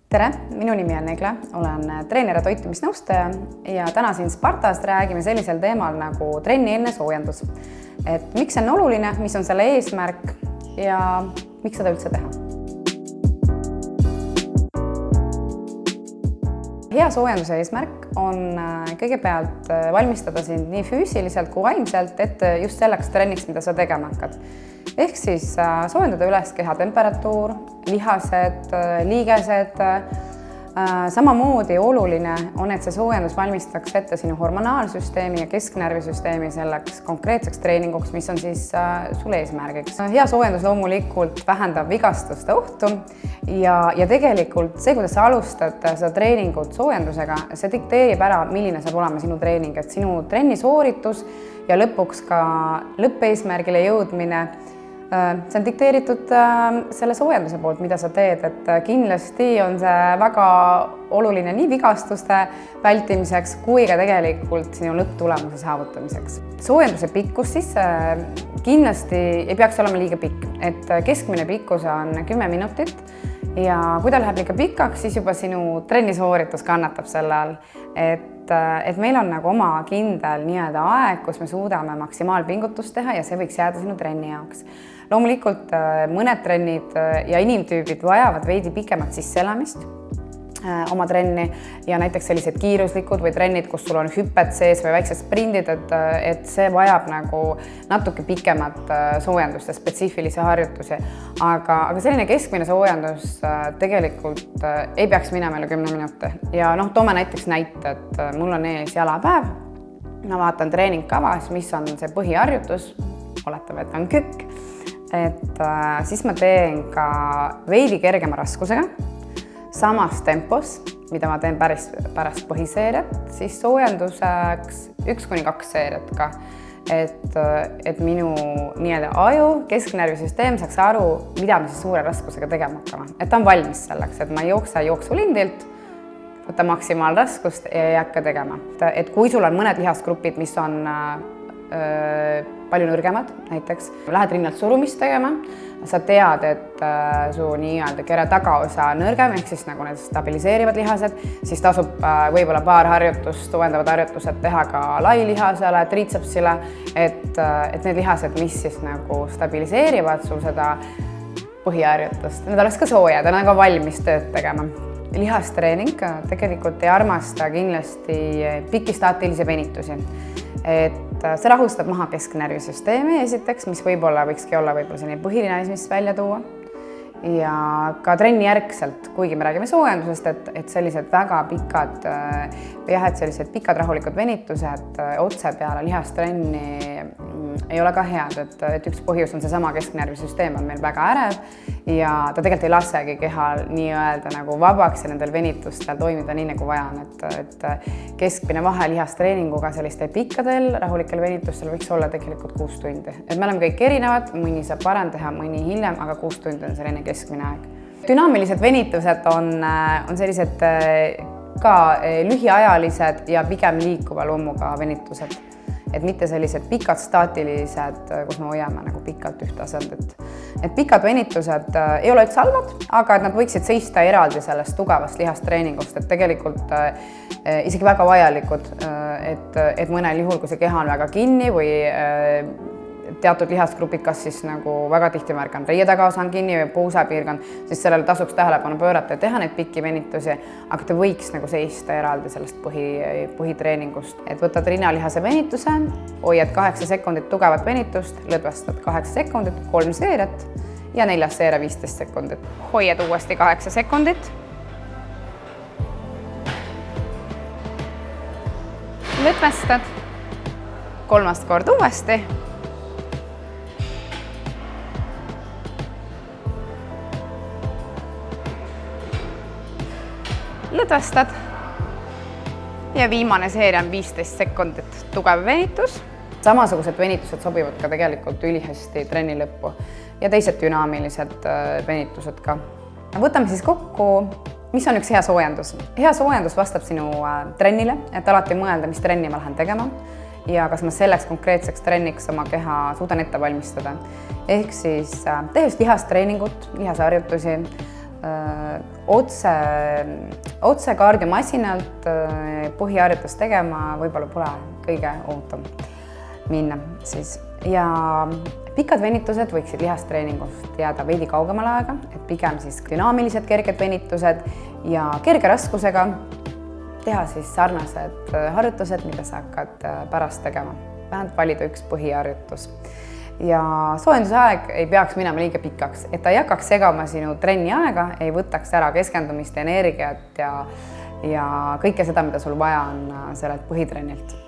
Tere, minu nimi on Egle, olen treener ja toitumisnõustaja ja täna siin Spartast räägime sellisel teemal nagu trenni-eelne soojendus. Et miks see on oluline, mis on selle eesmärk ja miks seda üldse teha? Hea soojenduse eesmärk on kõigepealt valmistada sind nii füüsiliselt kui vaimselt, et just selleks trenniks, mida sa tegema hakkad. Ehk siis soojendada üles keha temperatuur, lihased, liigesed. Samamoodi oluline on, et see soojendus valmistaks ette sinu hormonaalsüsteemi ja kesknärvisüsteemi selleks konkreetseks treeninguks, mis on siis sul eesmärgiks. Hea soojendus loomulikult vähendab vigastuste ohtu ja tegelikult see, kuidas sa alustad seda treeningut soojendusega, see dikteerib ära, milline saab olema sinu treening, et sinu trenni sooritus ja lõpuks ka lõppeesmärgile jõudmine. See on dikteeritud selle soojenduse poolt, mida sa teed, et kindlasti on see väga oluline nii vigastuste vältimiseks kui ka tegelikult sinu lõpptulemuse saavutamiseks. Soojenduse pikkus siis kindlasti ei peaks olema liiga pikk, et keskmine pikkus on 10 minutit ja kui ta läheb liiga pikaks, siis juba sinu trenni sooritus kannatab selle all, et meil on nagu oma kindel nii-öelda aeg, kus me suudame maksimaalpingutust teha ja see võiks jääda sinu trenni jaoks. Loomulikult mõned trennid ja inimtüübid vajavad veidi pikemat sisseelamist oma trenni ja näiteks sellised kiiruslikud või trennid, kus sul on hüpped sees või väiksed sprindid, et see vajab nagu natuke pikemat soojendust ja spetsiifilisi harjutusi. Aga selline keskmine soojendus tegelikult ei peaks minema üle 10 minuti. Ja toome näiteks näite, et mul on ees jalapäev, ma vaatan treeningkavas, mis on see põhiharjutus, oletame, et on kükk, et siis ma teen ka veidi kergema raskusega, samas tempos, mida ma teen pärast põhiseeriat, siis soojenduseks 1-2 seeriat ka, et minu nii-öelda aju, kesknärvisüsteem saaks aru, mida me siis suure raskusega tegema hakkama. Et ta on valmis selleks, et ma ei jookse jooksulindilt, võta maksimaalraskust ja ei hakka tegema. Et kui sul on mõned lihasgrupid, mis on palju nõrgemad, näiteks lähed rinnalt surumist tegema, sa tead, et su nii-öelda kere tagaosa nõrgem, ehk siis nagu need stabiliseerivad lihased, siis tasub võib-olla paar harjutust, soojendavad harjutused teha ka lailihasele, triitsepsile, et need lihased, mis siis nagu stabiliseerivad sul seda põhiharjutust, need oleks ka soojad ja nad on ka valmis tööd tegema. Lihastreening tegelikult ei armasta kindlasti pikki staatilisi venitusi. Et see rahustab maha kesknärvisüsteemi esiteks, mis võikski olla selline põhiline, mis välja tuua. Ja ka trenni järgselt, kuigi me räägime soojendusest, et sellised väga pikad, sellised pikad rahulikud venitused otse peale lihastrenni ei ole ka head, et üks põhjus on seesama kesknärvisüsteem on meil väga ärev ja ta tegelikult ei lasegi kehal nii-öelda nagu vabaks ja nendel venitustel toimida nii nagu vaja on, et keskmine vahe lihastreeninguga sellistel pikkadel rahulikel venitustel võiks olla tegelikult 6 tundi. Et me oleme kõik erinevad, mõni saab parem teha, mõni hiljem, aga 6 tundi on selline keskmine aeg. Dünaamilised venitused on sellised ka lühiajalised ja pigem liikuva loomuga venitused. Et mitte sellised pikad staatilised, kus me hoiame nagu pikalt ühte asendit. Et pikad venitused ei ole üldse halvad, aga et nad võiksid seista eraldi sellest tugevast lihastreeningust, et tegelikult isegi väga vajalikud, et mõnel juhul, kui see keha on väga kinni või teatud lihasgrupid, kas siis nagu väga tihti märkan reie tagaosa on kinni või puusapiirkond, siis sellele tasuks tähelepanu pöörata ja teha neid pikki venitusi, aga ta võiks nagu seista eraldi sellest põhitreeningust. Et võtad rinnalihase venituse, hoiad 8 sekundit tugevat venitust, lõdvestad 8 sekundit, 3 seeriat ja 4. seeria 15 sekundit. Hoiad uuesti 8 sekundit. Lõdvestad. 3. kord uuesti. Lõdvestad ja viimane seeria on 15 sekundit tugev venitus. Samasugused venitused sobivad ka tegelikult ülihästi trenni lõppu ja teised dünaamilised venitused ka. Võtame siis kokku, mis on üks hea soojendus. Hea soojendus vastab sinu trennile, et alati mõelda, mis trenni ma lähen tegema ja kas ma selleks konkreetseks trenniks oma keha suudan ette valmistada. Ehk siis tehes lihastreeningut, lihasharjutusi, otse kaardiomasinalt põhiharjutust tegema võib-olla pole kõige ohutum minna siis. Ja pikad venitused võiksid lihastreeningust jääda veidi kaugemale aega, et pigem siis dünaamilised kerged venitused ja kerge raskusega teha siis sarnased harjutused, mida sa hakkad pärast tegema. Vähemalt valida üks põhiharjutus. Ja soojenduse aeg ei peaks minema liiga pikaks, et ta ei hakkaks segama sinu trenni aega, ei võtaks ära keskendumist, energiat ja kõike seda, mida sul vaja on sellelt põhitrennilt.